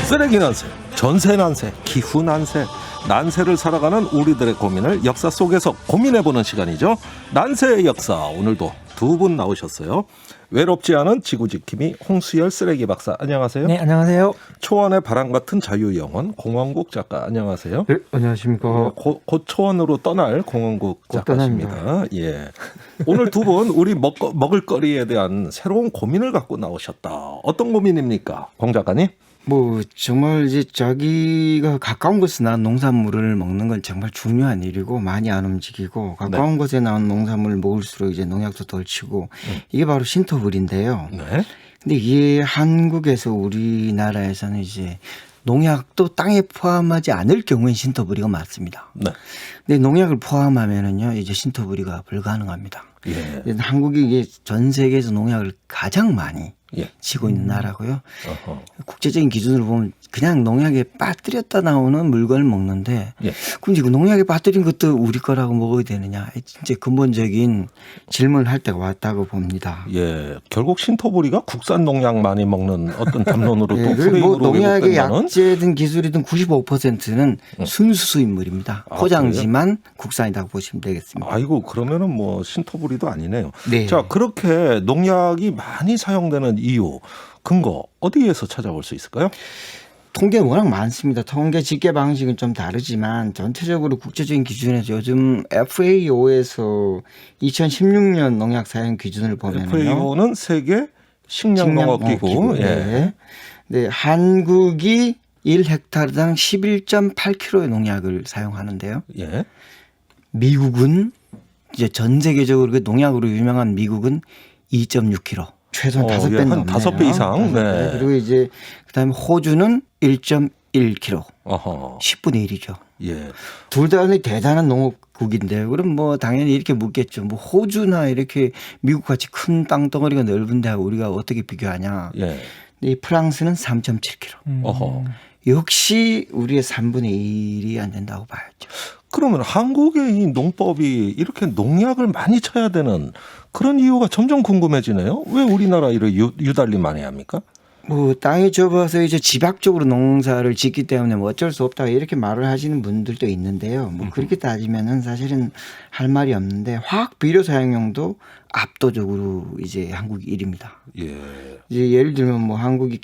쓰레기 난세, 전세 난세, 기후 난세, 난세를 살아가는 우리들의 고민을 역사 속에서 고민해보는 시간이죠. 난세의 역사, 오늘도 두 분 나오셨어요. 외롭지 않은 지구지킴이 홍수열 쓰레기 박사, 안녕하세요. 네, 안녕하세요. 초원의 바람 같은 자유영혼 공원국 작가, 안녕하세요. 네, 안녕하십니까. 곧 초원으로 떠날 공원국 작가십니다. 예. 오늘 두 분 우리 먹을거리에 대한 새로운 고민을 갖고 나오셨다. 어떤 고민입니까, 공 작가님? 뭐 정말 이제 자기가 가까운 곳에 나온 농산물을 먹는 건 정말 중요한 일이고 많이 안 움직이고 가까운 곳에 나온 농산물을 먹을수록 이제 농약도 덜 치고 이게 바로 신토불인데요. 네. 근데 이게 한국에서 우리나라에서는 이제 농약도 땅에 포함하지 않을 경우엔 신토불이가 맞습니다. 네. 근데 농약을 포함하면은요 이제 신토불이가 불가능합니다. 예. 한국이 이게 전 세계에서 농약을 가장 많이 치고 있는 나라고요. 어허. 국제적인 기준으로 보면 그냥 농약에 빠뜨렸다 나오는 물건을 먹는데 예. 그럼 이거 농약에 빠뜨린 것도 우리 거라고 먹어야 되느냐. 진짜 근본적인 질문을 할 때가 왔다고 봅니다. 예, 결국 신토부리가 국산 농약 많이 먹는 어떤 담론으로 예, 또 뭐 프레임으로 농약의 왜곡된다는? 약재든 기술이든 95%는 순수 수입물입니다. 아, 포장지만 국산이라고 보시면 되겠습니다. 아이고, 그러면은 뭐 신토부리도 아니네요. 네. 자, 그렇게 농약이 많이 사용되는 이유, 근거 어디에서 찾아볼 수 있을까요? 통계는 워낙 많습니다. 통계 집계 방식은 좀 다르지만 전체적으로 국제적인 기준에서 요즘 FAO에서 2016년 농약 사용 기준을 보면요. FAO는 세계 식량농업기구. 예. 네. 네, 한국이 1헥타르당 11.8kg의 농약을 사용하는데요. 예. 미국은 이제 전 세계적으로 그 농약으로 유명한 미국은 2.6kg. 최소한 5배는 한 넘네요. 5배 이상. 네. 그리고 이제 그다음에 호주는 1.1kg. 어허. 10분의 1이죠. 예. 둘 다 대단한 농업국인데요. 그럼 뭐 당연히 이렇게 묻겠죠. 뭐 호주나 이렇게 미국 같이 큰 땅덩어리가 넓은데 우리가 어떻게 비교하냐. 예. 근데 이 프랑스는 3.7kg. 어허. 역시 우리의 3분의 1이 안 된다고 봐야죠. 그러면 한국의 이 농법이 이렇게 농약을 많이 쳐야 되는 그런 이유가 점점 궁금해지네요. 왜 우리나라 이를 유달리 많이 합니까? 뭐 땅이 좁아서 이제 집약적으로 농사를 짓기 때문에 뭐 어쩔 수 없다 이렇게 말을 하시는 분들도 있는데요. 뭐 그렇게 따지면은 사실은 할 말이 없는데 화학 비료 사용량도 압도적으로 이제 한국이 1위입니다. 예. 이제 예를 들면 뭐 한국이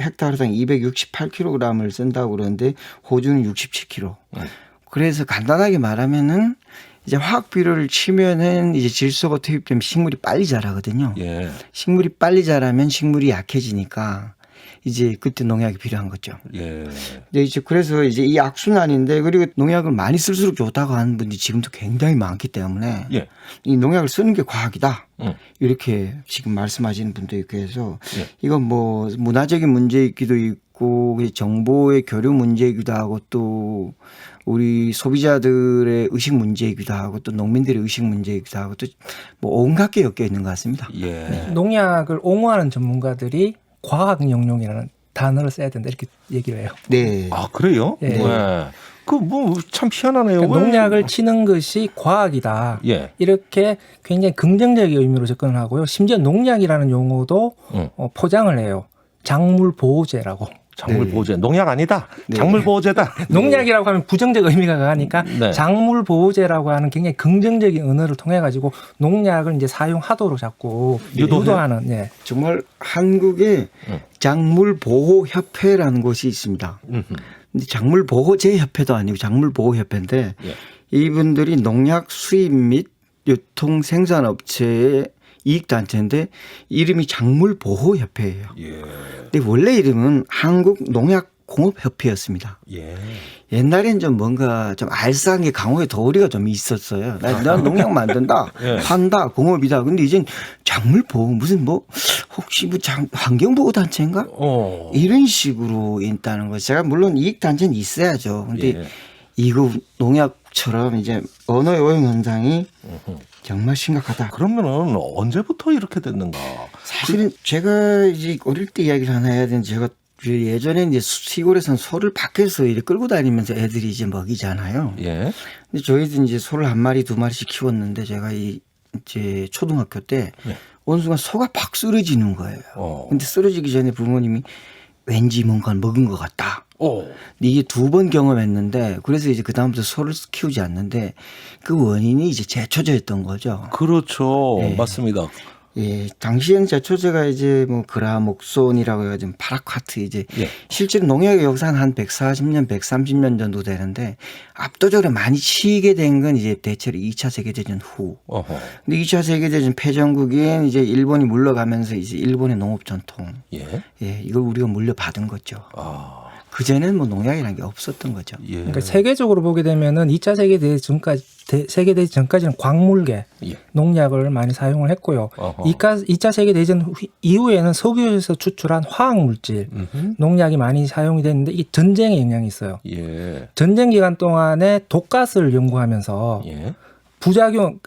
헥타르당 268kg을 쓴다고 그러는데 호주는 67kg. 그래서 간단하게 말하면은 이제 화학 비료를 치면은 이제 질소가 투입되면 식물이 빨리 자라거든요. 예. 식물이 빨리 자라면 식물이 약해지니까 이제 그때 농약이 필요한 거죠. 예. 근데 이제 그래서 이제 이 악순환인데 그리고 농약을 많이 쓸수록 좋다고 하는 분들이 지금도 굉장히 많기 때문에 예. 이 농약을 쓰는 게 과학이다. 응. 이렇게 지금 말씀하시는 분도 있고 해서 예. 이건 뭐 문화적인 문제이기도 있고 정보의 교류 문제이기도 하고 또 우리 소비자들의 의식 문제이기도 하고 또 농민들의 의식 문제이기도 하고 또 뭐 온갖 게 엮여 있는 것 같습니다. 예. 농약을 옹호하는 전문가들이 과학 영용이라는 단어를 써야 된다 이렇게 얘기를 해요. 네. 아, 그래요? 예. 네. 그 뭐 참 희한하네요. 그러니까 왜? 농약을 치는 것이 과학이다. 예. 이렇게 굉장히 긍정적인 의미로 접근을 하고요. 심지어 농약이라는 용어도 포장을 해요. 작물 보호제라고. 작물 네. 보호제. 농약 아니다. 네. 작물 보호제다. 농약이라고 하면 부정적 의미가 강하니까 네. 작물 보호제라고 하는 굉장히 긍정적인 언어를 통해 가지고 농약을 이제 사용하도록 자꾸 유도하는. 예. 정말 한국에 작물보호협회라는 곳이 있습니다. 근데 작물보호제협회도 아니고 작물보호협회인데 예. 이분들이 농약 수입 및 유통 생산업체의 이익단체인데 이름이 작물보호협회예요. 예. 근데 원래 이름은 한국농약공업협회였습니다. 예. 옛날엔 좀 뭔가 좀 알싸한 게 강호에 도리가 좀 있었어요. 난 농약 만든다, 예. 판다, 공업이다. 근데 이젠 작물보호 무슨 뭐 혹시 뭐 환경보호단체인가? 이런 식으로 있다는 거. 제가 물론 이익단체는 있어야죠. 근데 예. 이거 농약처럼 이제 언어의 오염 현상이 정말 심각하다. 그러면은 언제부터 이렇게 됐는가? 사실은 제가 이제 어릴 때 이야기를 하나 해야 되는데 제가 예전에 이제 시골에서는 소를 밖에서 이렇게 끌고 다니면서 애들이 이제 먹이잖아요. 예. 근데 저희도 이제 소를 한 마리 두 마리씩 키웠는데 제가 이제 초등학교 때 어느 순간 소가 팍 쓰러지는 거예요. 근데 쓰러지기 전에 부모님이 왠지 뭔가 먹은 것 같다. 오. 이게 2번 경험했는데 그래서 이제 그 다음부터 소를 키우지 않는데 그 원인이 이제 제초제였던 거죠. 그렇죠. 네. 맞습니다. 예, 당시에는 제초제가 이제 뭐 그라목손이라고 해가지고 파라콰트 이제 예. 실제로 농약의 역사는 한 140년, 130년 정도 되는데 압도적으로 많이 치게 된 건 이제 대체로 2차 세계대전 후. 어허. 근데 2차 세계대전 패전국인 이제 일본이 물러가면서 이제 일본의 농업 전통, 예. 예, 이걸 우리가 물려받은 거죠. 아. 그전에는 뭐 농약이라는 게 없었던 거죠. 예. 그러니까 세계적으로 보게 되면은 2차 세계대전 전까지는 광물계 예. 농약을 많이 사용을 했고요. 어허. 2차 세계대전 이후에는 석유에서 추출한 화학물질, 음흠. 농약이 많이 사용이 됐는데 이게 전쟁에 영향이 있어요. 예. 전쟁 기간 동안에 독가스를 연구하면서 예. 부작용,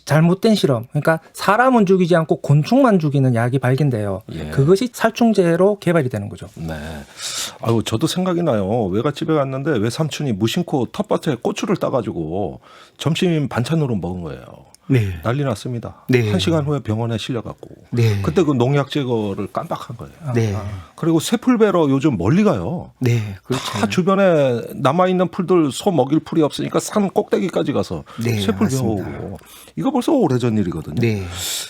잘못된 실험, 그러니까 사람은 죽이지 않고 곤충만 죽이는 약이 발견돼요. 예. 그것이 살충제로 개발이 되는 거죠. 네. 아유, 저도 생각이 나요. 외갓집에 갔는데 외삼촌이 무심코 텃밭에 고추를 따가지고 점심 반찬으로 먹은 거예요. 네. 난리 났습니다. 네. 1시간 후에 병원에 실려갔고. 네. 그때 그 농약 제거를 깜빡한 거예요. 네. 그리고 새풀 베러 요즘 멀리 가요. 네. 그렇죠. 다 주변에 남아있는 풀들 소 먹일 풀이 없으니까 산 꼭대기까지 가서 네, 새풀 맞습니다. 베어오고. 이거 벌써 오래전 일이거든요. 네.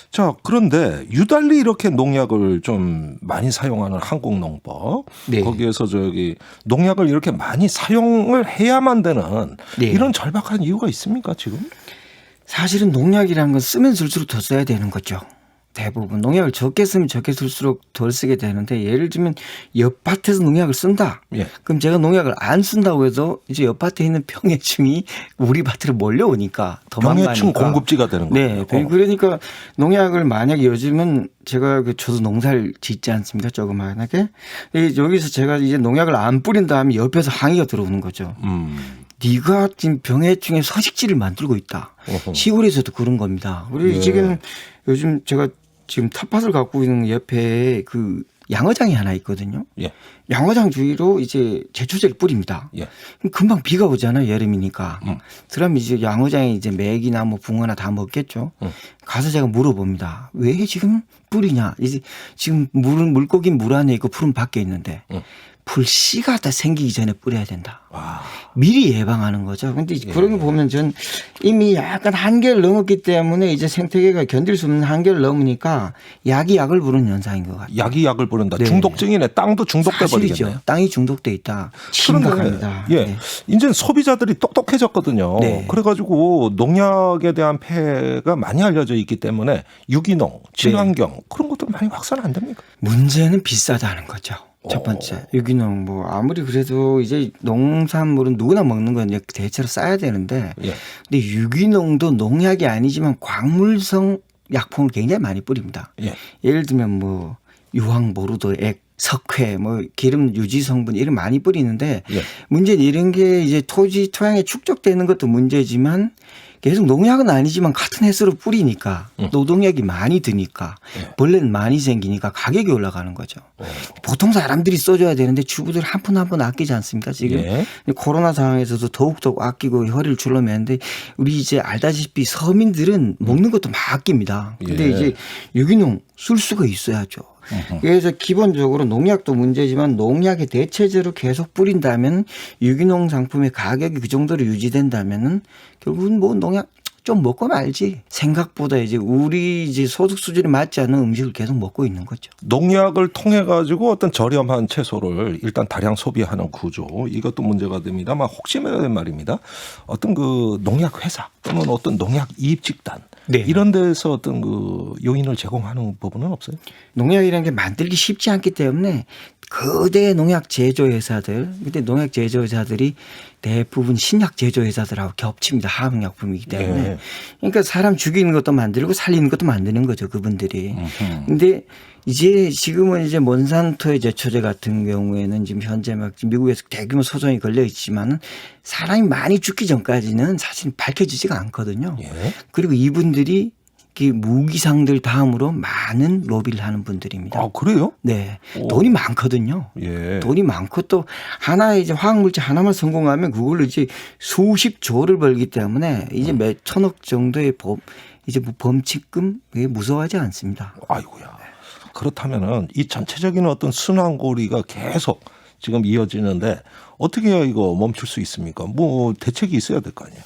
자, 그런데 유달리 이렇게 농약을 좀 많이 사용하는 한국 농법. 네. 거기에서 농약을 이렇게 많이 사용을 해야만 되는 네. 이런 절박한 이유가 있습니까, 지금? 사실은 농약이라는 건 쓰면 쓸수록 더 써야 되는 거죠. 대부분 농약을 적게 쓰면 적게 쓸수록 덜 쓰게 되는데 예를 들면 옆밭에서 농약을 쓴다. 예. 그럼 제가 농약을 안 쓴다고 해도 이제 옆밭에 있는 병해충이 우리 밭으로 몰려오니까 도망가니까. 병해충 공급지가 되는 거예요. 네. 그러니까 농약을 만약에 요즘은 제가 저도 농사를 짓지 않습니까? 조그마하게. 여기서 제가 이제 농약을 안 뿌린 다음에 옆에서 항의가 들어오는 거죠. 네가 지금 병해충의 서식지를 만들고 있다. 어허. 시골에서도 그런 겁니다. 우리 예. 지금 요즘 제가 지금 텃밭을 갖고 있는 옆에 그 양어장이 하나 있거든요. 예. 양어장 주위로 이제 제초제를 뿌립니다. 예. 그럼 금방 비가 오잖아요. 여름이니까. 음. 그러면 이제 양어장에 이제 맥이나 뭐 붕어나 다 먹겠죠. 가서 제가 물어봅니다. 왜 지금 뿌리냐? 이제 지금 물고기 물 안에 있고 풀은 밖에 있는데 풀 씨가 다 생기기 전에 뿌려야 된다. 와. 미리 예방하는 거죠. 근데 예. 그런 거 보면 전 이미 약간 한계를 넘었기 때문에 이제 생태계가 견딜 수 없는 한계를 넘으니까 약이 약을 부르는 현상인 것 같아요. 약이 약을 부른다. 네. 중독증이네. 땅도 중독돼 사실이죠. 버리겠네. 땅이 중독돼 있다. 심각합니다. 예. 네. 이제 소비자들이 똑똑해졌거든요. 네. 그래가지고 농약에 대한 폐해가 많이 알려져 있기 때문에 유기농, 친환경 그런 것들 많이 확산 안 됩니까? 문제는 비싸다는 거죠. 첫 번째 유기농 뭐 아무리 그래도 이제 농산물은 누구나 먹는 건 대체로 싸야 되는데 예. 근데 유기농도 농약이 아니지만 광물성 약품을 굉장히 많이 뿌립니다. 예. 예를 들면 뭐 유황 모루도액 석회 뭐 기름 유지 성분 이런 많이 뿌리는데 예. 문제는 이런 게 이제 토양에 축적되는 것도 문제지만 계속 농약은 아니지만 같은 횟수로 뿌리니까 노동력이 많이 드니까 벌레는 많이 생기니까 가격이 올라가는 거죠. 보통 사람들이 써줘야 되는데 주부들 한 푼 한 푼 아끼지 않습니까 지금. 예. 코로나 상황에서도 더욱더 아끼고 허리를 줄여매는데 우리 이제 알다시피 서민들은 먹는 것도 막 아낍니다. 근데 예. 이제 유기농 쓸 수가 있어야죠. 그래서 기본적으로 농약도 문제지만 농약의 대체제로 계속 뿌린다면 유기농 상품의 가격이 그 정도로 유지된다면은 결국은 뭐 농약 좀 먹고 말지. 생각보다 이제 우리 이제 소득 수준에 맞지 않는 음식을 계속 먹고 있는 거죠. 농약을 통해 가지고 어떤 저렴한 채소를 일단 다량 소비하는 구조 이것도 문제가 됩니다만 혹시 말입니다. 어떤 그 농약 회사 또는 어떤 농약 이입 집단 네. 이런 데서 어떤 그 요인을 제공하는 부분은 없어요? 농약이라는 게 만들기 쉽지 않기 때문에 거대 농약 제조회사들, 근데 농약 제조회사들이 대부분 신약 제조회사들하고 겹칩니다. 화학약품이기 때문에. 예. 그러니까 사람 죽이는 것도 만들고 살리는 것도 만드는 거죠. 그분들이. 근데 이제 지금은 이제 몬산토의 제초제 같은 경우에는 지금 현재 막 미국에서 대규모 소송이 걸려 있지만 사람이 많이 죽기 전까지는 사실 밝혀지지가 않거든요. 예. 그리고 이분들이 무기상들 다음으로 많은 로비를 하는 분들입니다. 아, 그래요? 네. 오. 돈이 많거든요. 예. 돈이 많고 또 하나의 이제 화학물질 하나만 성공하면 그걸로 이제 수십 조를 벌기 때문에 이제 몇 천억 정도의 이제 뭐 범칙금 이게 무서워하지 않습니다. 아이고야. 그렇다면은 이 전체적인 어떤 순환고리가 계속 지금 이어지는데 어떻게 해야 이거 멈출 수 있습니까? 뭐 대책이 있어야 될 거 아니에요.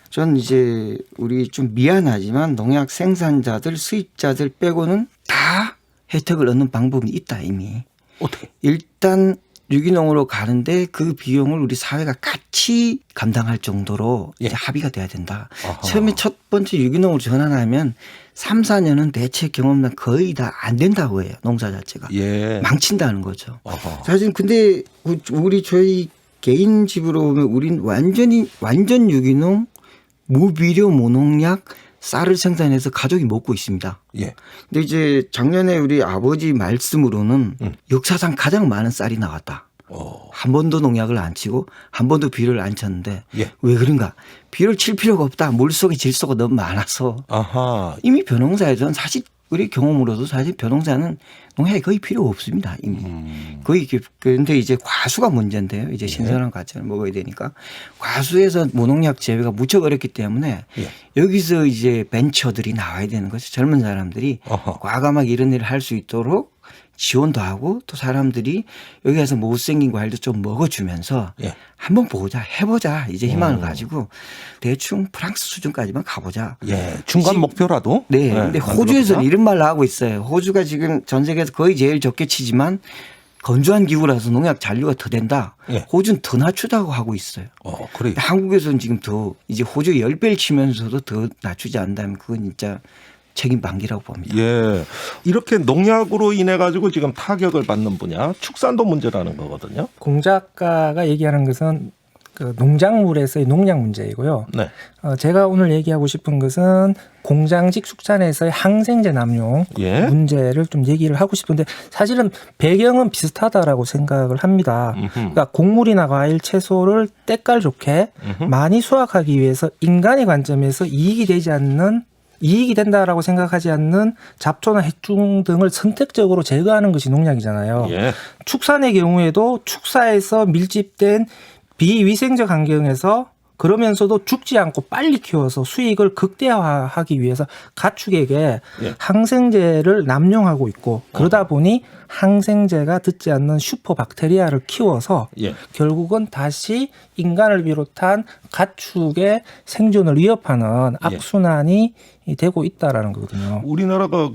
전 이제 우리 좀 미안하지만 농약 생산자들, 수입자들 빼고는 다 혜택을 얻는 방법이 있다 이미. 어떻게? 일단 유기농으로 가는데 그 비용을 우리 사회가 같이 감당할 정도로 예. 이제 합의가 돼야 된다. 아하. 처음에 첫 번째 유기농으로 전환하면 3, 4년은 대체 경험상 거의 다 안 된다고 해요. 농사 자체가. 예. 망친다는 거죠. 아하. 사실 근데 저희 개인 집으로 보면 우린 완전 유기농 무비료 무농약 쌀을 생산해서 가족이 먹고 있습니다. 예. 근데 이제 작년에 우리 아버지 말씀으로는 역사상 가장 많은 쌀이 나왔다. 한 번도 농약을 안 치고 한 번도 비료를 안 쳤는데 예. 왜 그런가? 비료를 칠 필요가 없다. 물속에 질소가 너무 많아서 아하. 이미 벼농사에서는 사실 우리 경험으로도 사실 벼농사는 농약이 거의 필요 없습니다. 이미. 거의 그런데 이제 과수가 문제인데요. 이제 신선한 과채를 먹어야 되니까 과수에서 무농약 재배가 무척 어렵기 때문에 예. 여기서 이제 벤처들이 나와야 되는 거죠. 젊은 사람들이 어허. 과감하게 이런 일을 할 수 있도록 지원도 하고 또 사람들이 여기 가서 못생긴 과일도 좀 먹어주면서 예. 한번 보자 해보자 이제 희망을 가지고 대충 프랑스 수준까지만 가보자. 예. 중간 지금- 목표라도. 네. 예, 근데 만들어보자. 호주에서는 이런 말을 하고 있어요. 호주가 지금 전 세계에서 거의 제일 적게 치지만 건조한 기후라서 농약 잔류가 더 된다. 예. 호주는 더 낮추다고 하고 있어요. 그래요. 한국에서는 지금 더 이제 호주 10배를 치면서도 더 낮추지 않는다면 그건 진짜 책임 방기라고 봅니다. 예. 이렇게 농약으로 인해 가지고 지금 타격을 받는 분야 축산도 문제라는 거거든요. 공 작가가 얘기하는 것은 그 농작물에서의 농약 문제이고요. 네. 제가 오늘 얘기하고 싶은 것은 공장식 축산에서의 항생제 남용 예. 문제를 좀 얘기를 하고 싶은데 사실은 배경은 비슷하다라고 생각을 합니다. 그러니까 곡물이나 과일, 채소를 때깔 좋게 많이 수확하기 위해서 인간의 관점에서 이익이 된다라고 생각하지 않는 잡초나 해충 등을 선택적으로 제거하는 것이 농약이잖아요. 예. 축산의 경우에도 축사에서 밀집된 비위생적 환경에서 그러면서도 죽지 않고 빨리 키워서 수익을 극대화하기 위해서 가축에게 예. 항생제를 남용하고 있고 그러다 보니 항생제가 듣지 않는 슈퍼박테리아를 키워서 예. 결국은 다시 인간을 비롯한 가축의 생존을 위협하는 예. 악순환이 되고 있다라는 거거든요. 우리나라가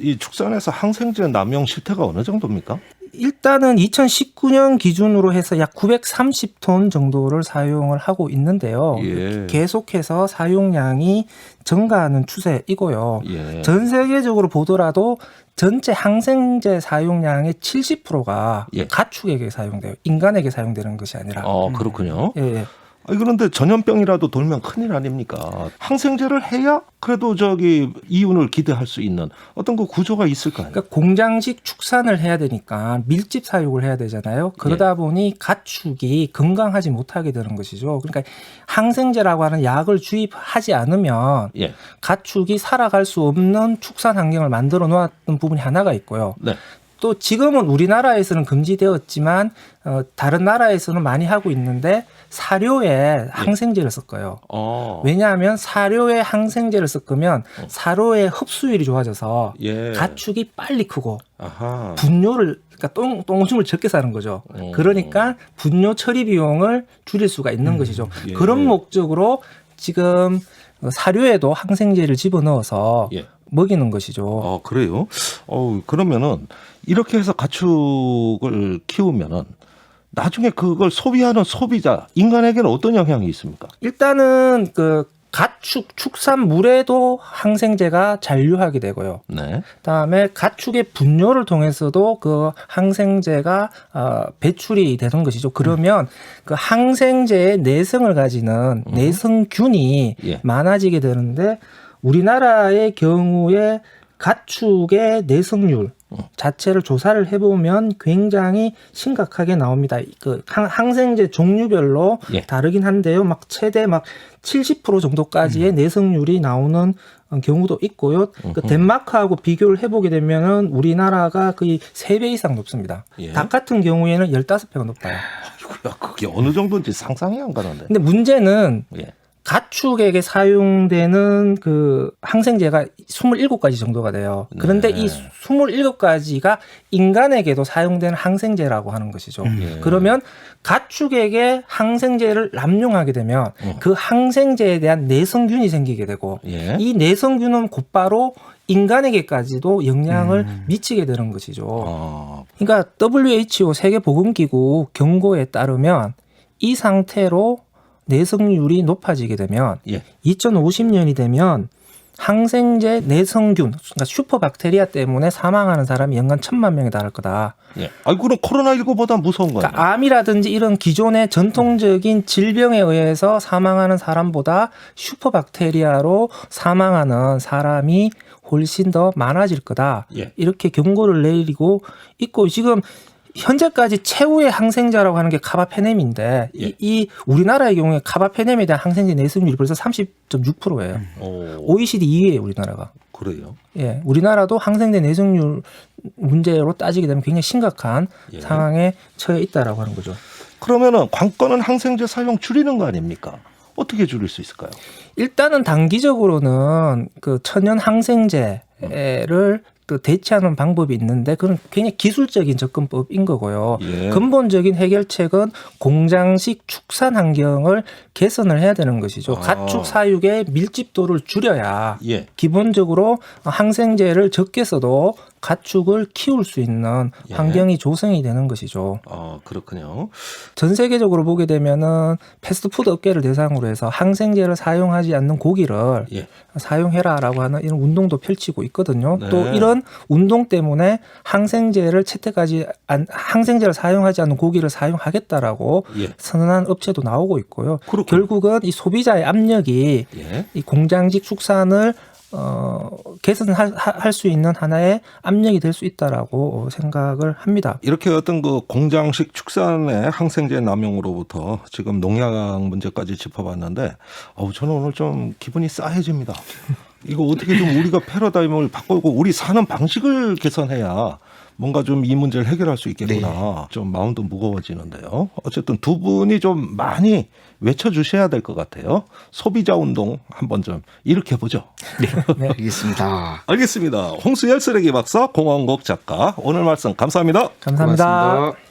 이 축산에서 항생제 남용 실태가 어느 정도입니까? 일단은 2019년 기준으로 해서 약 930톤 정도를 사용을 하고 있는데요. 예. 계속해서 사용량이 증가하는 추세이고요. 예. 전 세계적으로 보더라도 전체 항생제 사용량의 70%가 예. 가축에게 사용돼요. 인간에게 사용되는 것이 아니라. 그렇군요. 예, 예. 그런데 전염병이라도 돌면 큰일 아닙니까? 항생제를 해야 그래도 이윤을 기대할 수 있는 어떤 그 구조가 있을까요? 그러니까 공장식 축산을 해야 되니까 밀집 사육을 해야 되잖아요. 그러다 보니 가축이 건강하지 못하게 되는 것이죠. 그러니까 항생제라고 하는 약을 주입하지 않으면 예. 가축이 살아갈 수 없는 축산 환경을 만들어 놓았던 부분이 하나가 있고요. 네. 또 지금은 우리나라에서는 금지되었지만 다른 나라에서는 많이 하고 있는데 사료에 항생제를 섞어요. 왜냐하면 사료에 항생제를 섞으면 사료의 흡수율이 좋아져서 예. 가축이 빨리 크고 아하. 분뇨를 그러니까 똥오줌을 적게 싸는 거죠. 그러니까 분뇨 처리 비용을 줄일 수가 있는 것이죠. 예. 그런 목적으로 지금 사료에도 항생제를 집어넣어서 예. 먹이는 것이죠. 그래요? 그러면은 이렇게 해서 가축을 키우면은 나중에 그걸 소비하는 소비자 인간에게는 어떤 영향이 있습니까? 일단은 그 가축 축산물에도 항생제가 잔류하게 되고요. 네. 그다음에 가축의 분뇨를 통해서도 그 항생제가 배출이 되는 것이죠. 그러면 그 항생제의 내성을 가지는 내성균이 예. 많아지게 되는데 우리나라의 경우에 가축의 내성률 자체를 조사를 해보면 굉장히 심각하게 나옵니다. 그 항생제 종류별로 예. 다르긴 한데요. 막 최대 막 70% 정도까지의 내성률이 나오는 경우도 있고요. 그 덴마크하고 비교를 해보게 되면은 우리나라가 거의 3배 이상 높습니다. 예. 닭 같은 경우에는 15배가 높아요. 아이고야, 그게 어느 정도인지 상상이 안 가는데. 근데 문제는 예. 가축에게 사용되는 그 항생제가 27가지 정도가 돼요. 그런데 네. 이 27가지가 인간에게도 사용되는 항생제라고 하는 것이죠. 그러면 가축에게 항생제를 남용하게 되면 그 항생제에 대한 내성균이 생기게 되고 예. 이 내성균은 곧바로 인간에게까지도 영향을 미치게 되는 것이죠. 아, 그러니까 WHO 세계보건기구 경고에 따르면 이 상태로 내성률이 높아지게 되면 예. 2050년이 되면 항생제 내성균, 그러니까 슈퍼박테리아 때문에 사망하는 사람이 연간 1,000만 명에 달할 거다. 예. 아, 그럼 코로나19보다 무서운 거예요. 그러니까 암이라든지 이런 기존의 전통적인 질병에 의해서 사망하는 사람보다 슈퍼박테리아로 사망하는 사람이 훨씬 더 많아질 거다. 예. 이렇게 경고를 내리고 있고 지금 현재까지 최후의 항생제라고 하는 게 카바페넴인데 예. 이 우리나라의 경우에 카바페넴에 대한 항생제 내성률이 벌써 30.6%예요. 오, OECD 2위예요, 우리나라가. 그래요. 예, 우리나라도 항생제 내성률 문제로 따지게 되면 굉장히 심각한 예. 상황에 처해 있다라고 하는 거죠. 그러면은 관건은 항생제 사용 줄이는 거 아닙니까? 어떻게 줄일 수 있을까요? 일단은 단기적으로는 그 천연 항생제를 그 대체하는 방법이 있는데 그건 굉장히 기술적인 접근법인 거고요. 예. 근본적인 해결책은 공장식 축산 환경을 개선을 해야 되는 것이죠. 아. 가축 사육의 밀집도를 줄여야 예. 기본적으로 항생제를 적게 써도 가축을 키울 수 있는 예. 환경이 조성이 되는 것이죠. 아, 그렇군요. 전 세계적으로 보게 되면은 패스트푸드 업계를 대상으로 해서 항생제를 사용하지 않는 고기를 예. 사용해라라고 하는 이런 운동도 펼치고 있거든요. 네. 또 이런 운동 때문에 항생제를 항생제를 사용하지 않는 고기를 사용하겠다라고 예. 선언한 업체도 나오고 있고요. 그렇군요. 결국은 이 소비자의 압력이 예. 이 공장직 축산을 개선할 수 있는 하나의 압력이 될 수 있다라고 생각을 합니다. 이렇게 어떤 그 공장식 축산의 항생제 남용으로부터 지금 농약 문제까지 짚어봤는데, 저는 오늘 좀 기분이 싸해집니다. 이거 어떻게 좀 우리가 패러다임을 바꾸고 우리 사는 방식을 개선해야 뭔가 좀 이 문제를 해결할 수 있겠구나. 좀 마음도 무거워지는데요. 어쨌든 두 분이 좀 많이 외쳐주셔야 될 것 같아요. 소비자 운동 한번 좀 일으켜보죠. 네. 알겠습니다. 알겠습니다. 홍수열 쓰레기 박사, 공원국 작가, 오늘 말씀 감사합니다. 감사합니다. 고맙습니다.